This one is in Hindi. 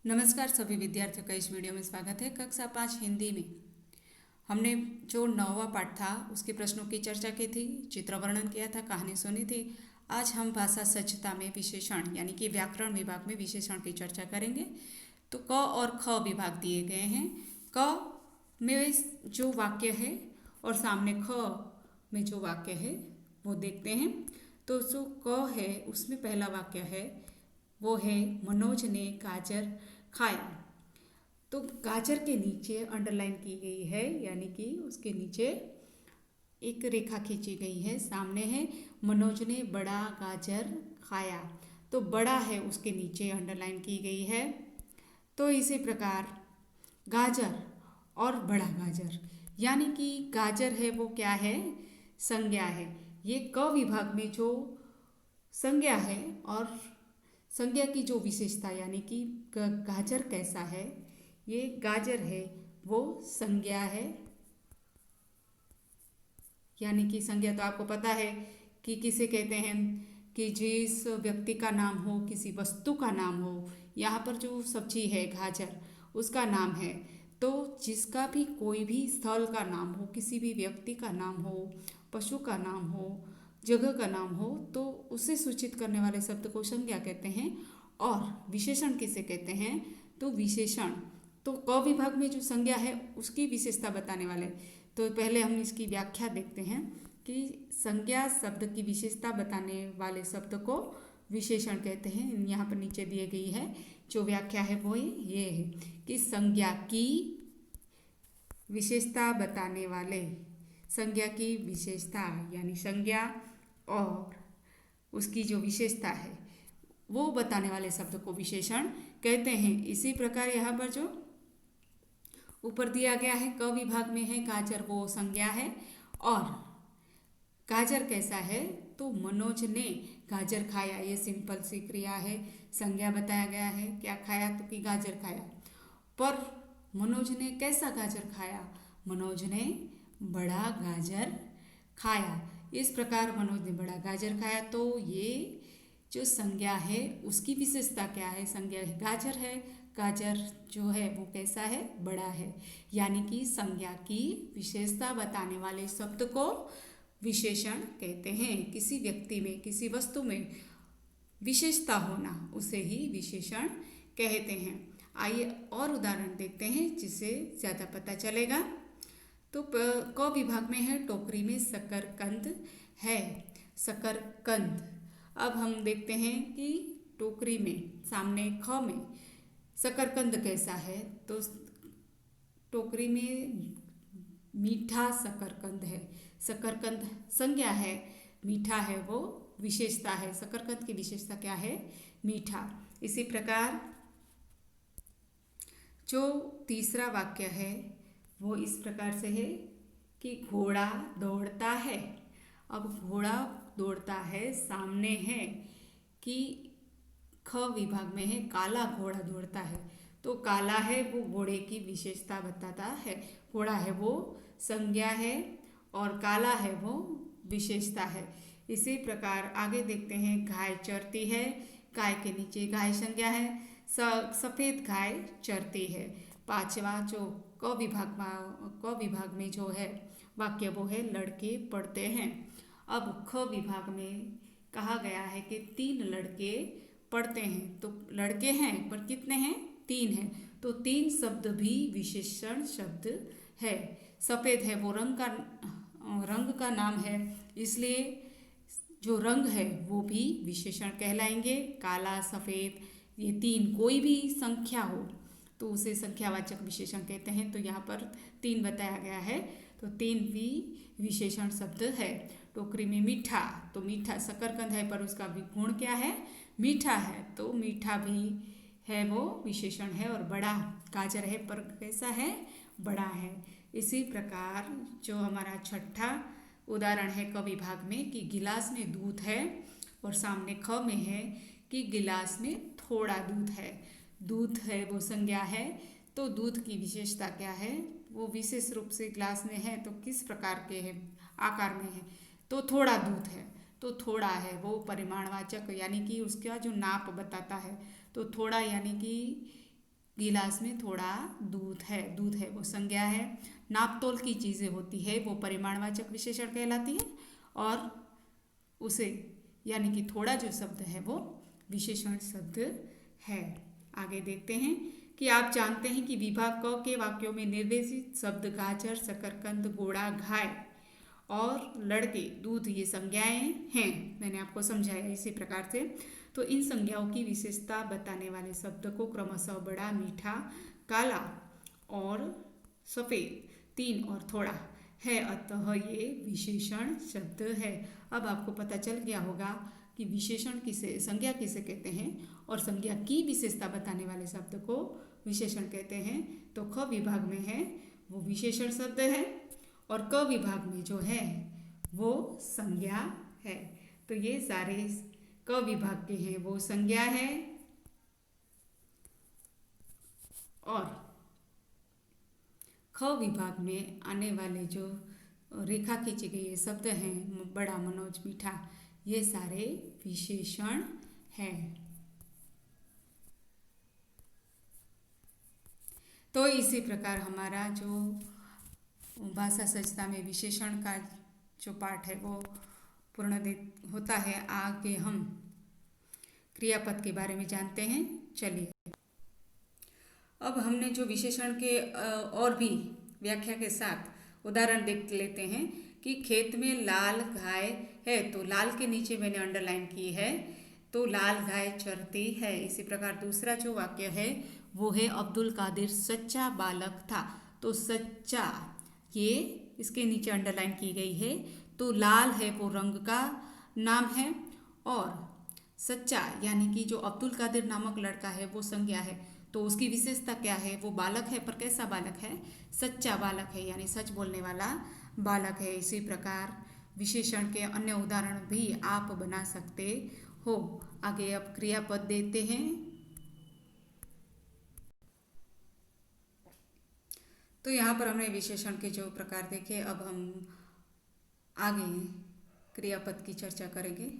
नमस्कार सभी विद्यार्थियों का इस वीडियो में स्वागत है। कक्षा 5 हिंदी में हमने जो 9वां पाठ था उसके प्रश्नों की चर्चा की थी, चित्र वर्णन किया था, कहानी सुनी थी। आज हम भाषा सज्जता में विशेषण यानी कि व्याकरण विभाग में विशेषण की चर्चा करेंगे। तो क और ख विभाग दिए गए हैं। क में जो वाक्य है और सामने ख में जो वाक्य है वो देखते हैं। तो जो क है उसमें पहला वाक्य है वो है मनोज ने गाजर खाया। तो गाजर के नीचे अंडरलाइन की गई है यानी कि उसके नीचे एक रेखा खींची गई है। सामने है मनोज ने बड़ा गाजर खाया, तो बड़ा है उसके नीचे अंडरलाइन की गई है। तो इसी प्रकार गाजर और बड़ा गाजर यानी कि गाजर है वो क्या है, संज्ञा है। ये क विभाग में जो संज्ञा है और संज्ञा की जो विशेषता यानी कि गाजर कैसा है, ये गाजर है वो संज्ञा है। यानी कि संज्ञा तो आपको पता है कि किसे कहते हैं कि जिस व्यक्ति का नाम हो, किसी वस्तु का नाम हो। यहाँ पर जो सब्जी है गाजर उसका नाम है। तो जिसका भी कोई भी स्थल का नाम हो, किसी भी व्यक्ति का नाम हो, पशु का नाम हो, जगह का नाम हो, तो उसे सूचित करने वाले शब्द को संज्ञा कहते हैं। और विशेषण किसे कहते हैं, तो विशेषण तो क विभाग में जो संज्ञा है उसकी विशेषता बताने वाले। तो पहले हम इसकी व्याख्या देखते हैं कि संज्ञा शब्द की विशेषता बताने वाले शब्द को विशेषण कहते हैं। यहाँ पर नीचे दिए गई है जो व्याख्या है वो ये है कि संज्ञा की विशेषता बताने वाले, संज्ञा की विशेषता यानी संज्ञा और उसकी जो विशेषता है वो बताने वाले शब्द को विशेषण कहते हैं। इसी प्रकार यहाँ पर जो ऊपर दिया गया है क विभाग में है गाजर वो संज्ञा है और गाजर कैसा है, तो मनोज ने गाजर खाया, ये सिंपल सी क्रिया है। संज्ञा बताया गया है क्या खाया, तो कि गाजर खाया। पर मनोज ने कैसा गाजर खाया, मनोज ने बड़ा गाजर खाया। इस प्रकार मनोज ने बड़ा गाजर खाया। तो ये जो संज्ञा है उसकी विशेषता क्या है, संज्ञा है गाजर है, गाजर जो है वो कैसा है, बड़ा है। यानी कि संज्ञा की विशेषता बताने वाले शब्द को विशेषण कहते हैं। किसी व्यक्ति में, किसी वस्तु में विशेषता होना उसे ही विशेषण कहते हैं। आइए और उदाहरण देखते हैं जिससे ज़्यादा पता चलेगा। तो क विभाग में है टोकरी में शकरकंद है, शकरकंद। अब हम देखते हैं कि टोकरी में सामने ख में शकरकंद कैसा है, तो टोकरी में मीठा शकरकंद है। शकरकंद संज्ञा है, मीठा है वो विशेषता है। शकरकंद की विशेषता क्या है, मीठा। इसी प्रकार जो तीसरा वाक्य है वो इस प्रकार से है कि घोड़ा दौड़ता है। अब घोड़ा दौड़ता है सामने है कि ख विभाग में है काला घोड़ा दौड़ता है। तो काला है वो घोड़े की विशेषता बताता है। घोड़ा है वो संज्ञा है और काला है वो विशेषता है। इसी प्रकार आगे देखते हैं गाय चरती है, गाय के नीचे गाय संज्ञा है, सफ़ेद गाय चरती है। पांचवा जो क विभाग में जो है वाक्य वो है लड़के पढ़ते हैं। अब ख विभाग में कहा गया है कि 3 लड़के पढ़ते हैं। तो लड़के हैं पर कितने हैं, 3 हैं। तो 3 शब्द भी विशेषण शब्द है। सफ़ेद है वो रंग का नाम है, इसलिए जो रंग है वो भी विशेषण कहलाएंगे। काला, सफ़ेद, ये 3 कोई भी संख्या हो तो उसे संख्यावाचक विशेषण कहते हैं। तो यहाँ पर 3 बताया गया है, तो 3 भी विशेषण शब्द है। टोकरी में मीठा, तो मीठा शकरकंद है पर उसका भी गुण क्या है, मीठा है, तो मीठा भी है वो विशेषण है। और बड़ा गाजर है पर कैसा है, बड़ा है। इसी प्रकार जो हमारा छठा उदाहरण है क विभाग में कि गिलास में दूध है और सामने ख में है कि गिलास में थोड़ा दूध है। दूध है वो संज्ञा है, तो दूध की विशेषता क्या है, वो विशेष रूप से ग्लास में है तो किस प्रकार के है, आकार में है, तो थोड़ा दूध है। तो थोड़ा है वो परिमाणवाचक यानी कि उसका जो नाप बताता है। तो थोड़ा यानी कि गिलास में थोड़ा दूध है वो संज्ञा है। नाप तोल की चीज़ें होती है वो परिमाणवाचक विशेषण कहलाती है, और उसे यानी कि थोड़ा जो शब्द है वो विशेषण शब्द है। आगे देखते हैं कि आप जानते हैं कि विभाग क के वाक्यों में निर्देशित शब्द गाजर, शकरकंद, घोड़ा, गाय और लड़के, दूध ये संज्ञाएं हैं। मैंने आपको समझाया इसी प्रकार से। तो इन संज्ञाओं की विशेषता बताने वाले शब्द को क्रमशः बड़ा, मीठा, काला और सफ़ेद, तीन और थोड़ा है, अतः ये विशेषण शब्द है। अब आपको पता चल गया होगा कि विशेषण किसे, संज्ञा किसे कहते हैं और संज्ञा की विशेषता बताने वाले शब्द को विशेषण कहते हैं। तो ख विभाग में है वो विशेषण शब्द है और क विभाग में जो है वो संज्ञा है। तो ये सारे क विभाग के हैं वो संज्ञा है, और ख विभाग में आने वाले जो रेखा खींची गई शब्द हैं, बड़ा, मनोज, मीठा, ये सारे विशेषण हैं। तो इसी प्रकार हमारा जो भाषा सज्जता में विशेषण का जो पाठ है वो पूर्ण होता है। आगे हम क्रियापद के बारे में जानते हैं। चलिए, अब हमने जो विशेषण के और भी व्याख्या के साथ उदाहरण देख लेते हैं कि खेत में लाल गाय है, तो लाल के नीचे मैंने अंडरलाइन की है, तो लाल गाय चरती है। इसी प्रकार दूसरा जो वाक्य है वो है अब्दुल कादिर सच्चा बालक था, तो सच्चा ये इसके नीचे अंडरलाइन की गई है। तो लाल है वो रंग का नाम है, और सच्चा यानी कि जो अब्दुल कादिर नामक लड़का है वो संज्ञा है। तो उसकी विशेषता क्या है, वो बालक है, पर कैसा बालक है, सच्चा बालक है, यानी सच बोलने वाला बालक है। इसी प्रकार विशेषण के अन्य उदाहरण भी आप बना सकते हो। आगे अब क्रियापद देते हैं। तो यहाँ पर हमने विशेषण के जो प्रकार देखे, अब हम आगे क्रियापद की चर्चा करेंगे।